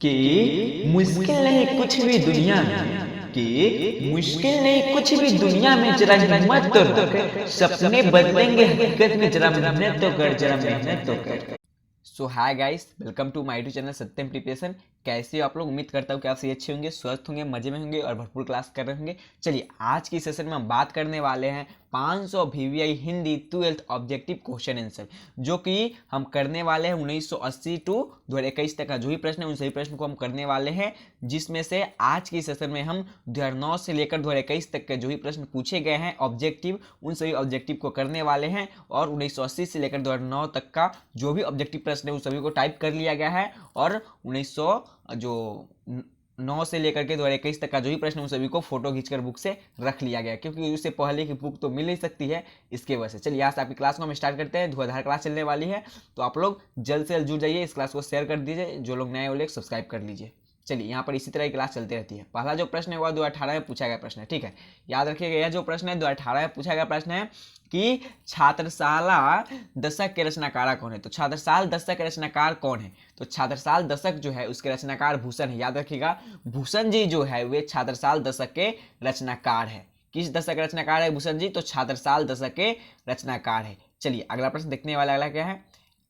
कि मुश्किल नहीं कुछ भी दुनिया में, कि मुश्किल नहीं कुछ भी दुनिया में, जरा हिम्मत तो रख, सपने बदलेंगे हकीकत में, जरा मेहनत तो कर, जरा मेहनत तो कर। So hi guys, welcome to my YouTube channel Satyam preparation. कैसे हो आप लोग? उम्मीद करता हूँ कि आप सही अच्छे होंगे, स्वस्थ होंगे, मजे में होंगे और भरपूर क्लास कर रहे होंगे। चलिए आज की सेशन में हम बात करने वाले हैं 500 VVI Hindi 12th objective question answer, जो कि हम करने वाले हैं 1980 टू 2021 तक का जो भी प्रश्न है उन सभी प्रश्न को हम करने वाले हैं, जिसमें से आज की सेशन में हम 2009 से लेकर 2021 तक के जो भी प्रश्न पूछे गए हैं ऑब्जेक्टिव, उन सभी ऑब्जेक्टिव को करने वाले हैं। और 1980 से लेकर 2009 तक का जो भी ऑब्जेक्टिव प्रश्न है उन सभी को टाइप कर लिया गया है, और 1909 से लेकर के 2021 तक का जो भी प्रश्न उन सभी को फोटो खींचकर बुक से रख लिया गया, क्योंकि उससे पहले की बुक तो मिल नहीं सकती है, इसके वजह से। चलिए यहाँ से आपकी क्लास को हम स्टार्ट करते हैं। धुआंधार क्लास चलने वाली है, तो आप लोग जल्द से जल्द जुड़ जाइए, इस क्लास को शेयर कर दीजिए, जो लोग नए वाले सब्सक्राइब कर लीजिए। चलिए यहाँ पर इसी तरह की क्लास चलती रहती है। पहला जो प्रश्न है वह 2018 में पूछा गया प्रश्न है, ठीक है, याद रखिएगा। यह जो प्रश्न है 2018 में पूछा गया प्रश्न है कि छात्रशाला दशक के रचनाकार कौन है। तो छात्रसाल दशक के रचनाकार कौन है? तो छात्रसाल दशक जो है उसके रचनाकार भूषण है, याद रखिएगा। भूषण जी जो है वे छात्रसाल दशक के रचनाकार है। किस दशक के रचनाकार है भूषण जी? तो छात्रसाल दशक के रचनाकार है। चलिए अगला प्रश्न देखने वाला अगला क्या है।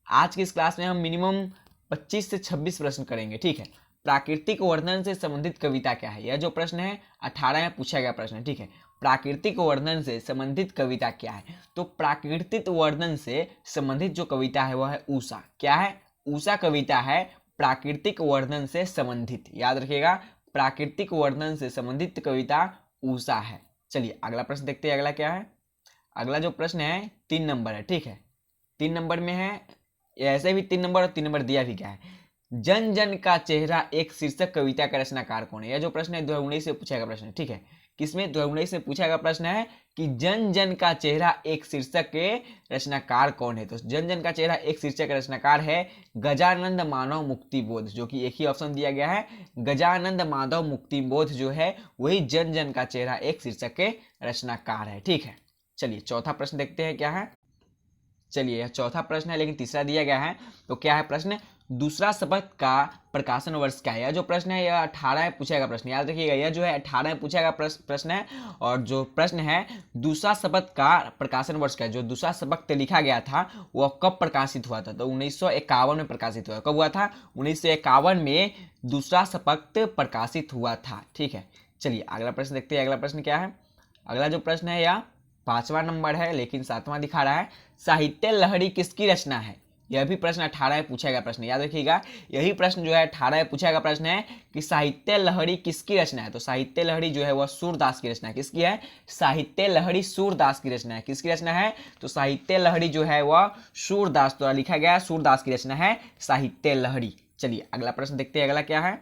आज की इस क्लास में हम मिनिमम 25 से 26 प्रश्न करेंगे, ठीक है। प्राकृतिक वर्णन से संबंधित कविता क्या है? यह जो प्रश्न है 18 में पूछा गया प्रश्न है, ठीक है। प्राकृतिक वर्णन से संबंधित कविता क्या है? तो प्राकृतिक वर्णन से संबंधित जो कविता है वह है उषा। क्या है? उषा कविता है प्राकृतिक वर्णन से संबंधित, याद रखिएगा। प्राकृतिक वर्णन से संबंधित कविता उषा है। चलिए अगला प्रश्न देखते हैं, अगला क्या है। अगला जो प्रश्न है 3 नंबर है, ठीक है। 3 नंबर में है, ऐसे भी 3 नंबर और 3 नंबर दिया भी क्या है। जन जन का चेहरा एक शीर्षक कविता का रचनाकार कौन है? यह जो प्रश्न है 2019 से पूछा गया प्रश्न है, ठीक है। किसमें? 2019 में पूछा गया प्रश्न है कि जन जन का चेहरा एक शीर्षक के रचनाकार कौन है। तो जन जन का चेहरा एक शीर्षक का रचनाकार है गजानंद माधव मुक्ति बोध, जो कि एक ही ऑप्शन दिया गया है। गजानंद माधव मुक्ति बोध जो है वही जन जन का चेहरा एक शीर्षक के रचनाकार है, ठीक है। चलिए चौथा प्रश्न देखते हैं क्या है। चलिए यह चौथा प्रश्न है, लेकिन तीसरा दिया गया है। तो क्या है प्रश्न? दूसरा शपथ का प्रकाशन वर्ष क्या है? यह जो प्रश्न है यह 18 में पूछा गया प्रश्न, याद रखिएगा। यह जो है 18 में पूछा गया प्रश्न है। और जो प्रश्न है दूसरा शपथ का प्रकाशन वर्ष क्या है? जो दूसरा शपथ लिखा गया था वह कब प्रकाशित हुआ था? तो 1951 में प्रकाशित हुआ। कब हुआ था? 1951 में दूसरा शपथ प्रकाशित हुआ था, ठीक है। चलिए अगला प्रश्न देखते हैं, अगला प्रश्न क्या है। अगला जो प्रश्न है यह 5वां नंबर है, लेकिन 7वां दिखा रहा है। साहित्य लहरी किसकी रचना है? यह भी प्रश्न 18 में पूछा गया प्रश्न, याद रखिएगा। यही प्रश्न जो है 18 में पूछा गया प्रश्न है कि साहित्य लहरी किसकी रचना है। तो साहित्य लहरी जो है वह सूरदास की रचना है। किसकी है? साहित्य लहरी सूरदास की रचना है। किसकी रचना है? तो साहित्य लहरी जो है वह सूरदास द्वारा लिखा गया, सूरदास की रचना है साहित्य लहरी। चलिए अगला प्रश्न देखते हैं, अगला क्या है।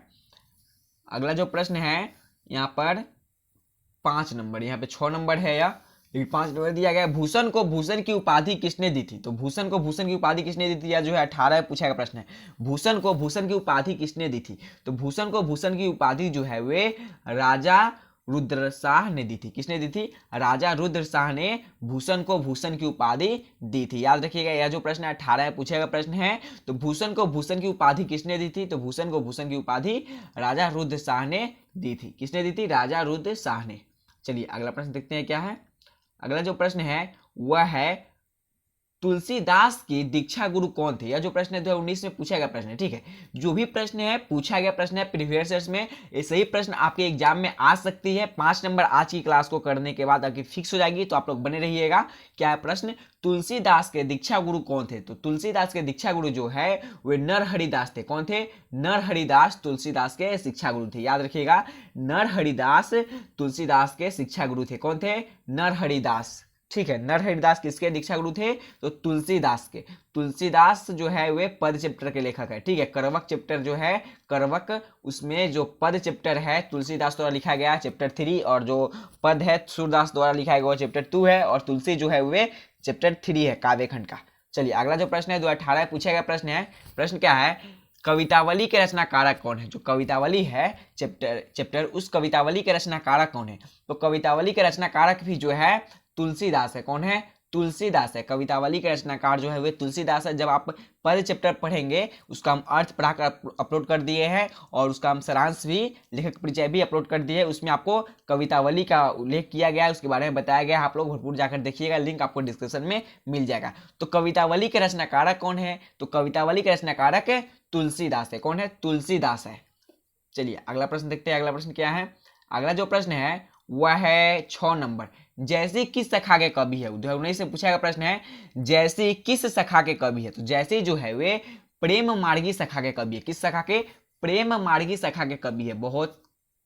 अगला जो प्रश्न है यहाँ पर 5 नंबर, यहाँ पे 6 नंबर है या 5 नंबर दिया गया। भूषण को भूषण की उपाधि किसने दी थी? तो भूषण को भूषण की उपाधि किसने दी थी? या जो है 18 में पूछा गया प्रश्न है। भूषण को भूषण की उपाधि किसने दी थी? तो भूषण को भूषण की उपाधि जो है वे राजा रुद्रशाह ने दी थी। किसने दी थी? राजा रुद्रशाह ने भूषण को भूषण की उपाधि दी थी, याद रखिएगा। यह जो प्रश्न है 18 में पूछा गया प्रश्न है। तो भूषण को भूषण की उपाधि किसने दी थी? तो भूषण को भूषण की उपाधि राजा रुद्रशाह ने दी थी। किसने दी थी? राजा रुद्रशाह ने। चलिए अगला प्रश्न देखते हैं क्या है। अगला जो प्रश्न है वह है तुलसीदास की दीक्षा गुरु कौन थे? यह जो प्रश्न है 2019 में पूछा गया प्रश्न है, ठीक है। जो भी प्रश्न है पूछा गया प्रश्न है प्रीवियस ईयर्स में, ऐसे ही प्रश्न आपके एग्जाम में आ सकती है। 5 नंबर आज की क्लास को करने के बाद आपकी फिक्स हो जाएगी, तो आप लोग बने रहिएगा। क्या है प्रश्न? तुलसीदास के दीक्षा गुरु कौन थे? तो तुलसीदास के दीक्षा गुरु जो है वे नरहरिदास थे। कौन थे? नरहरिदास तुलसीदास के शिक्षा गुरु थे, याद रखिएगा। नरहरिदास तुलसीदास के शिक्षा गुरु थे। कौन थे? नरहरिदास, ठीक है। नरहरिदास किसके दीक्षा गुरु थे? तो तुलसीदास के। तुलसीदास जो है वे पद चैप्टर के लेखक है, ठीक है। करवक चैप्टर जो है, करवक, उसमें जो पद चैप्टर है तुलसीदास द्वारा लिखा गया चैप्टर 3, और जो पद है सूरदास द्वारा लिखा गया वो चैप्टर 2 है, और तुलसी जो है वे चैप्टर 3 है काव्य खंड का। चलिए अगला जो प्रश्न है 2018 में पूछा गया प्रश्न है। प्रश्न क्या है? कवितावली के रचनाकारक कौन है? जो कवितावली है चैप्टर उस कवितावली के रचनाकारक कौन है? तो कवितावली के रचनाकारक भी जो है तुलसीदास है। कौन है? तुलसीदास है। कवितावली के रचनाकार जो है वे तुलसीदास है। जब आप पद चैप्टर पढ़ेंगे उसका हम अर्थ पढ़ाकर अपलोड कर दिए हैं और उसका हम सारांश भी, लेखक परिचय भी अपलोड कर दिए है। उसमें आपको कवितावली का उल्लेख किया गया है, उसके बारे में बताया गया है। आप लोग भरपूर जाकर देखिएगा, लिंक आपको डिस्क्रिप्शन में मिल जाएगा। तो कवितावली के रचनाकारक कौन है? तो कवितावली के रचनाकारक तुलसीदास है। कौन है? तुलसीदास है। चलिए अगला प्रश्न देखते हैं। अगला प्रश्न क्या है? अगला जो प्रश्न है वह है 6 नंबर। जैसी किस शाखा के कवि है? 2019 से पूछा गया प्रश्न है, जैसी किस शाखा के कवि है? तो जैसी जो है वे प्रेम मार्गी शाखा के कवि है। किस शाखा के? प्रेम मार्गी शाखा के कवि है। बहुत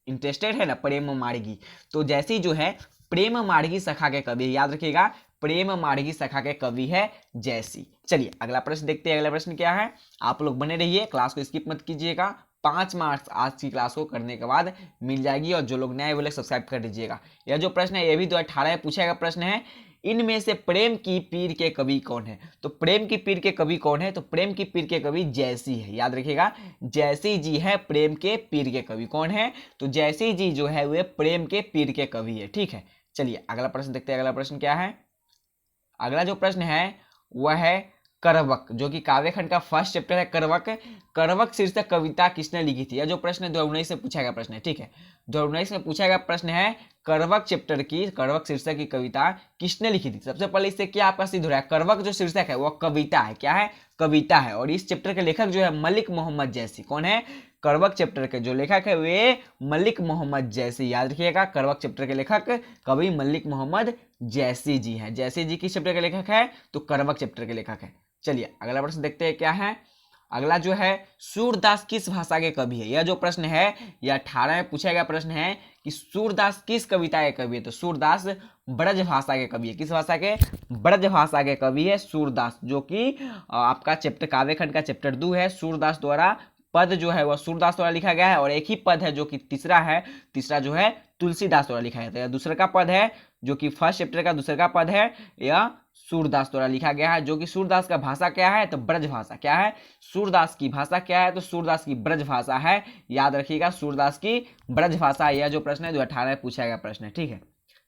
इंटरेस्टेड है ना प्रेम मार्गी, तो जैसी जो है प्रेम मार्गी शाखा के कवि, याद रखिएगा प्रेम मार्गी शाखा के कवि है जैसी। चलिए अगला प्रश्न देखते हैं। अगला प्रश्न क्या है? आप लोग बने रहिए, क्लास को स्किप मत कीजिएगा। 5 मार्क्स आज की क्लास को करने के बाद मिल जाएगी, और जो लोग नए वो लोग सब्सक्राइब कर दीजिएगा। यह जो प्रश्न है ये भी 2018 में पूछा गया प्रश्न है। इनमें से प्रेम की पीर के कवि कौन है? तो प्रेम की पीर के कवि कौन है? तो प्रेम की पीर के कवि जैसी है। याद रखिएगा जैसी जी है प्रेम के पीर के कवि। कौन है? तो जैसी जी जो है वे प्रेम के पीर के कवि है। ठीक है, चलिए अगला प्रश्न देखते हैं। अगला प्रश्न क्या है? अगला जो प्रश्न है वह है करवक, जो कि काव्यखंड का फर्स्ट चैप्टर है करवक। करवक शीर्षक कविता किसने लिखी थी? यह जो प्रश्न है 2019 से पूछा गया प्रश्न है। ठीक है, 2019 में पूछा गया प्रश्न है करवक चैप्टर की, करवक शीर्षक की कविता किसने लिखी थी? सबसे पहले इससे क्या आपका सिद्ध हो रहा है? करवक जो शीर्षक है वह कविता है। क्या है? कविता है। और इस चैप्टर के लेखक जो है मलिक मोहम्मद जैसी। कौन है? करवक चैप्टर के जो लेखक है वे मलिक मोहम्मद जैसी। याद रखिएगा करवक चैप्टर के लेखक कवि मलिक मोहम्मद जैसी जी हैं। जैसी जी किस चैप्टर के लेखक है? तो करवक चैप्टर के लेखक है। चलिए अगला प्रश्न देखते हैं क्या है। अगला जो है सूरदास किस भाषा के कवि है? यह जो प्रश्न है यह 18 में पूछा गया प्रश्न है कि सूरदास किस कविता के कवि है? तो सूरदास ब्रज भाषा के कवि है। किस भाषा के? ब्रज भाषा के कवि है सूरदास, जो कि आपका चैप्टर काव्यखंड का चैप्टर 2 है। सूरदास द्वारा पद जो है वह सूरदास द्वारा लिखा गया है, और एक ही पद है जो कि तीसरा है, तीसरा जो है तुलसीदास द्वारा लिखा गया है। दूसरे का पद है जो कि फर्स्ट चैप्टर का दूसरे का पद है, यह सूरदास द्वारा लिखा गया है। जो कि सूरदास का भाषा क्या है? तो ब्रज भाषा। क्या है? सूरदास की भाषा क्या है? तो सूरदास की ब्रज भाषा है। याद रखिएगा सूरदास की ब्रज भाषा। यह जो प्रश्न है 2018 में पूछा गया प्रश्न है। ठीक है,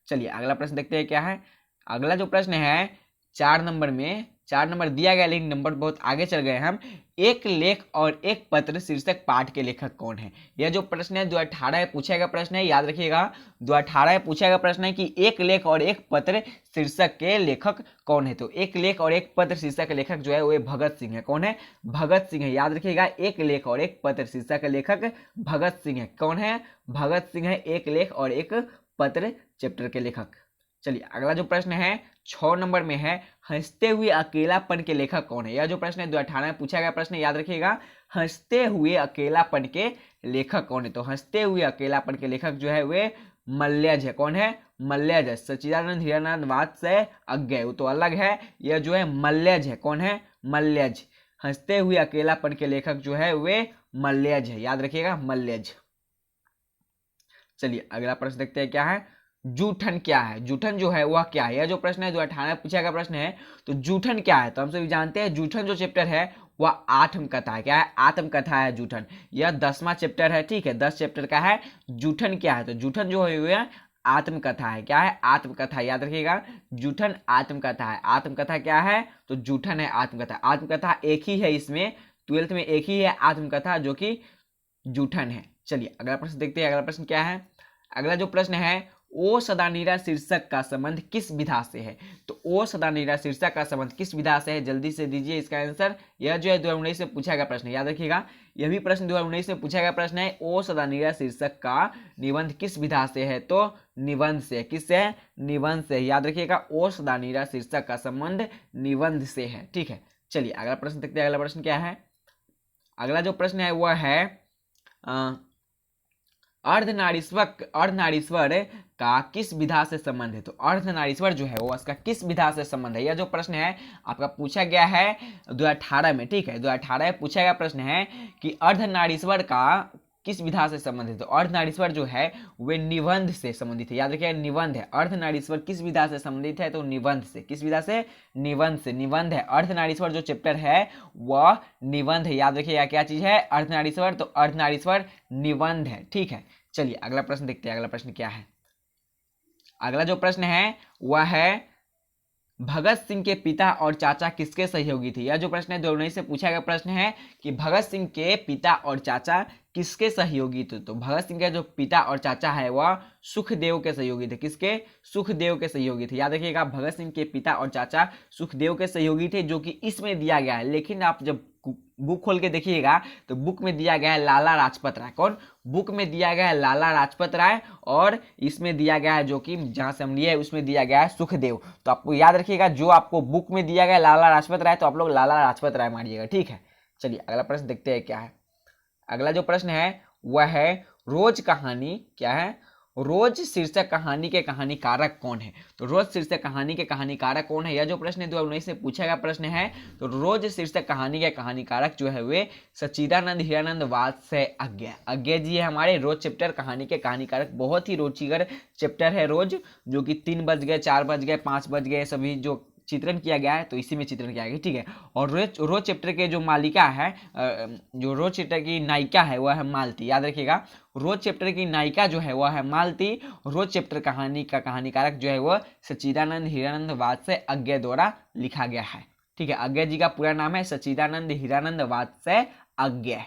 चलिए अगला प्रश्न देखते हैं क्या है। अगला जो प्रश्न है 4 नंबर में, 4 नंबर दिया गया लेकिन नंबर बहुत आगे चल गए हम। एक लेख और एक पत्र शीर्षक पाठ के लेखक कौन है? यह जो प्रश्न है 2018 में पूछा गया प्रश्न है। याद रखिएगा 2018 में पूछा गया प्रश्न है कि एक लेख और एक पत्र शीर्षक के लेखक कौन है? तो एक लेख और एक पत्र शीर्षक के लेखक जो है वो भगत सिंह है। कौन है? भगत सिंह है। याद रखिएगा एक लेख और एक पत्र शीर्षक के लेखक भगत सिंह है। कौन है? भगत सिंह है एक लेख और एक पत्र चैप्टर के लेखक। चलिए अगला जो प्रश्न है 6 नंबर में है, हंसते हुए अकेलापन के लेखक कौन है? यह जो प्रश्न है 2018 में पूछा गया प्रश्न है। याद रखिएगा हंसते हुए अकेलापन के लेखक कौन है? तो हंसते हुए अकेलापन के लेखक जो है वे मल्यज है। कौन है? मल्यज है। सच्चिदानंद हीरानंद वात्स्य अज्ञेय वो तो अलग है, यह जो है मल्यज है। कौन है? मल्यज। हंसते हुए अकेलापन के लेखक जो है वे मल्यज है। याद रखिएगा मल्यज। चलिए अगला प्रश्न देखते हैं क्या है। जूठन क्या है? जूठन जो है वह क्या है? यह जो प्रश्न है जो 18 पूछा गया प्रश्न है। तो जूठन क्या है? तो हम सभी जानते हैं जूठन जो चैप्टर है वह आत्मकथा है। क्या है? आत्मकथा है जूठन। यह 10वां चैप्टर है। ठीक है, 10 चैप्टर का है। जूठन क्या है? तो जूठन जो है आत्मकथा है। क्या है? आत्मकथा। याद रखिएगा जूठन आत्मकथा है। आत्मकथा क्या है? तो जूठन है आत्मकथा। आत्मकथा एक ही है, इसमें 12th में एक ही है आत्मकथा जो कि जूठन है। चलिए अगला प्रश्न देखते हैं। अगला प्रश्न क्या है? अगला जो प्रश्न है ओ सदा नीरा शीर्षक का संबंध किस विधा से है? तो ओ सदा नीरा शीर्षक का संबंध किस विधा से है? जल्दी से दीजिए इसका आंसर। यह जो है 2019 में पूछा गया प्रश्न है। याद रखिएगा यह भी प्रश्न 2019 में पूछा गया प्रश्न है। ओ सदा नीरा शीर्षक का निबंध किस विधा से है? तो निबंध से। किससे है? निबंध से। याद रखिएगा ओ सदा नीरा शीर्षक का संबंध निबंध से है। ठीक है, चलिए अगला प्रश्न देखते हैं। अगला प्रश्न क्या है? अगला जो प्रश्न है वह है अर्धनारीश्वर का किस विधा से संबंध है? तो अर्धनारीश्वर जो है वो इसका किस विधा से संबंध है? यह जो प्रश्न है आपका पूछा गया है 2018 में। ठीक है, 2018 में पूछा गया प्रश्न है कि अर्धनारीश्वर का किस विधा से संबंधित? तो अर्धनारीश्वर जो है वे निबंध से संबंधित है। याद रखिए निबंध है। अर्धनारीश्वर किस विधा से संबंधित है? तो निबंध से। किस विधा से? निबंध से। निबंध है। अर्धनारीश्वर जो चैप्टर है वह निबंध है। याद रखिएगा क्या चीज है? अर्धनारीश्वर। तो अर्धनारीश्वर निबंध है। ठीक है, चलिए अगला प्रश्न देखते हैं। अगला प्रश्न क्या है? अगला जो प्रश्न है वह है भगत सिंह के पिता और चाचा किसके सहयोगी थे? यह जो प्रश्न है 2019 से पूछा गया प्रश्न है कि भगत सिंह के पिता और चाचा किसके सहयोगी थे? तो भगत सिंह के जो पिता और चाचा है वह सुखदेव के सहयोगी थे। किसके? सुखदेव के सहयोगी थे। याद रखिएगा, भगत सिंह के पिता और चाचा सुखदेव के सहयोगी थे, जो कि इसमें दिया गया है। लेकिन आप जब बुक खोल के देखिएगा तो बुक में दिया गया है लाला लाजपत राय। कौन? बुक में दिया गया है लाला लाजपत राय, और इसमें दिया गया है, जो कि जहां से हम लिए उसमें दिया गया है सुखदेव। तो आपको याद रखिएगा, जो आपको बुक में दिया गया लाला लाजपत राय, तो आप लोग लाला लाजपत राय मारिएगा। ठीक है, चलिए अगला प्रश्न देखते हैं क्या है। अगला जो प्रश्न है वह है रोज कहानी। क्या है? रोज शीर्षक कहानी के कहानीकारक कौन है? तो रोज शीर्षक कहानी के कहानीकारक कौन है? यह जो प्रश्न है 2019 से पूछा गया प्रश्न है। तो रोज शीर्षक कहानी के कहानीकारक जो है वे सच्चिदानंद हीरानंद वात्स्य अज्ञे। अज्ञे जी है हमारे रोज चैप्टर कहानी के कहानीकारक। बहुत ही रुचिकर चैप्टर है रोज, जो कि 3 बज गए, 4 बज गए, 5 बज गए, सभी जो चित्रण किया गया है तो इसी में चित्रण किया गया। ठीक है, और रोज चैप्टर के जो मालिका है, जो रोज चैप्टर की नायिका है वह है मालती। याद रखिएगा, रोज चैप्टर की नायिका जो है वह है मालती। रोज चैप्टर कहानी का कहानीकारक जो है वह सच्चिदानंद हीरानंद वात्स्य अज्ञे द्वारा लिखा गया है। ठीक है, अज्ञे जी का पूरा नाम है सच्चिदानंद हीरानंद वात्स्य अज्ञे।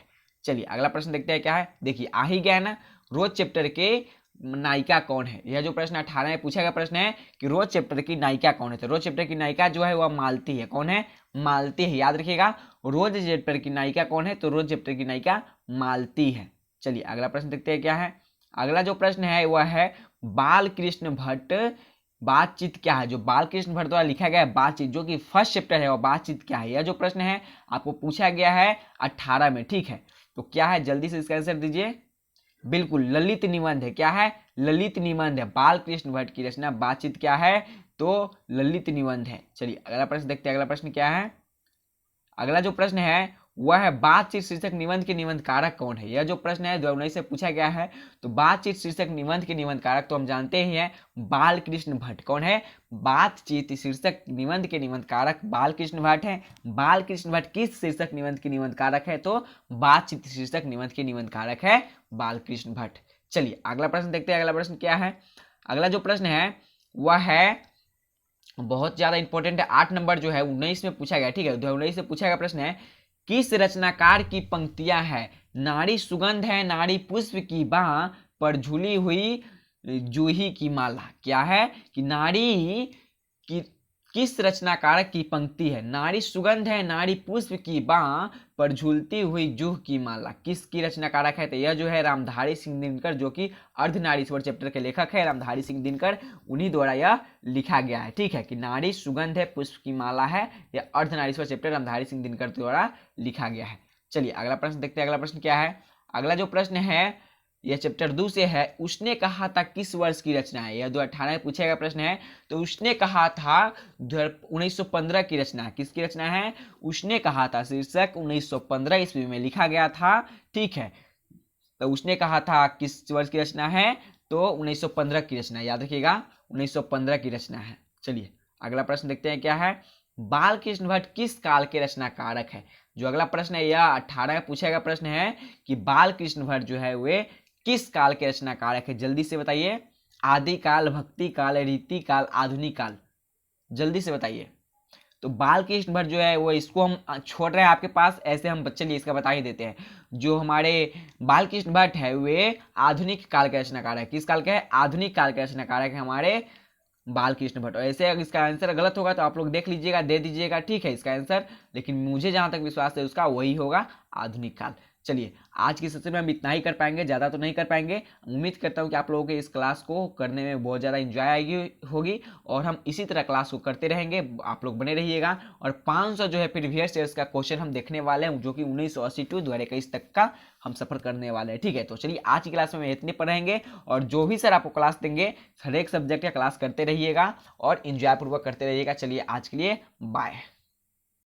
चलिए अगला प्रश्न देखते हैं क्या है। देखिए आ ही गया है ना, रोज चैप्टर के नायिका कौन है? यह जो प्रश्न 18 में पूछा गया प्रश्न है कि रोज चैप्टर की नायिका कौन है? तो रोज चैप्टर की नायिका जो है वह मालती है। कौन है? मालती है। याद रखिएगा, रोज चैप्टर की नायिका कौन है? तो रोज चैप्टर की नायिका मालती है। चलिए अगला प्रश्न देखते हैं क्या है। अगला जो प्रश्न है वह है बाल कृष्ण भट्ट बातचीत क्या है? जो बाल कृष्ण भट्ट द्वारा लिखा गया है बातचीत, जो कि फर्स्ट चैप्टर है, वह बातचीत क्या है? यह जो प्रश्न है आपको पूछा गया है 18 में। ठीक है, तो क्या है? जल्दी से इसका आंसर दीजिए। बिल्कुल, ललित निबंध है। क्या है? ललित निबंध है। बाल कृष्ण भट्ट की रचना बातचीत क्या है? तो ललित निबंध है। चलिए अगला प्रश्न देखते हैं। अगला प्रश्न क्या है? अगला जो प्रश्न है वह है बातचीत शीर्षक निबंध के निबंधकारक कौन है? यह जो प्रश्न है 2019 से पूछा गया है। तो बातचीत शीर्षक निबंध के निबंधकारक तो हम जानते ही हैं, बाल कृष्ण भट्ट। कौन है? बातचीत शीर्षक निबंध के निबंधकारक बाल कृष्ण भट्ट है। बाल कृष्ण भट्ट किस शीर्षक निबंध के निबंधकारक है? तो बातचीत शीर्षक निबंध के निबंधकारक है बाल कृष्ण भट्ट। चलिए अगला प्रश्न देखते हैं। अगला प्रश्न क्या है? अगला जो प्रश्न है वह है बहुत ज्यादा इंपॉर्टेंट है। 8 नंबर जो है 19 में पूछा गया। ठीक है, 19 से पूछा गया प्रश्न है, किस रचनाकार की पंक्तियां है? नारी सुगंध है, नारी पुष्प की बाह पर झूली हुई जूही की माला। क्या है? कि नारी की किस रचनाकारक की पंक्ति है? नारी सुगंध है, नारी पुष्प की बाह पर झूलती हुई जूह की माला। किसकी रचनाकारक है? तो यह जो है रामधारी सिंह दिनकर, जो कि अर्धनारीश्वर चैप्टर के लेखक है रामधारी सिंह दिनकर, उन्हीं द्वारा यह लिखा गया है। ठीक है, कि नारी सुगंध है, पुष्प की माला है, यह अर्धनारीश्वर चैप्टर रामधारी सिंह दिनकर द्वारा लिखा गया है। चलिए अगला प्रश्न देखते हैं। अगला प्रश्न क्या है? अगला जो प्रश्न है यह चैप्टर 2 से है। उसने कहा था किस वर्ष की रचना है? यह 2018 में पूछा गया प्रश्न है। तो उसने कहा था 1915 की रचना है। किसकी रचना है? उसने कहा था शीर्षक 1915 ईस्वी में लिखा गया था। ठीक है, तो उसने कहा था किस वर्ष की रचना है? तो 1915 की रचना। याद रखिएगा, 1915 की रचना है। चलिए अगला प्रश्न देखते हैं क्या है। बाल कृष्ण भट्ट किस काल के रचनाकारक है? जो अगला प्रश्न है यह 18 में पूछा गया प्रश्न है कि बाल कृष्ण भट्ट जो है वे किस काल के रचनाकारक है? जल्दी से बताइए। आदि काल, भक्ति काल, रीति काल, आधुनिक काल? जल्दी से बताइए। तो बाल कृष्ण भट्ट जो है वो, इसको हम छोड़ रहे हैं आपके पास, ऐसे हम चलिए इसका बता ही देते हैं। जो हमारे बाल कृष्ण भट्ट है वे आधुनिक काल के रचनाकारक है। किस काल के है? आधुनिक काल के रचनाकारक है हमारे बाल कृष्ण भट्ट। ऐसे अगर इसका आंसर गलत होगा तो आप लोग देख लीजिएगा, दे दीजिएगा। ठीक है इसका आंसर, लेकिन मुझे जहां तक विश्वास है उसका वही होगा, आधुनिक काल। चलिए आज की सेशन में हम इतना ही कर पाएंगे, ज़्यादा तो नहीं कर पाएंगे। उम्मीद करता हूँ कि आप लोगों के इस क्लास को करने में बहुत ज़्यादा इंजॉय आएगी होगी, और हम इसी तरह क्लास को करते रहेंगे। आप लोग बने रहिएगा। और 500 जो है प्रीवियस ईयर्स का क्वेश्चन हम देखने वाले हैं, जो कि 1980 टू 2021 तक का हम सफर करने वाले हैं। ठीक है, तो चलिए आज की क्लास में इतने पर रहेंगे, और जो भी सर आपको क्लास देंगे हर एक सब्जेक्ट का क्लास करते रहिएगा और इंजॉय पूर्वक करते रहिएगा। चलिए आज के लिए बाय।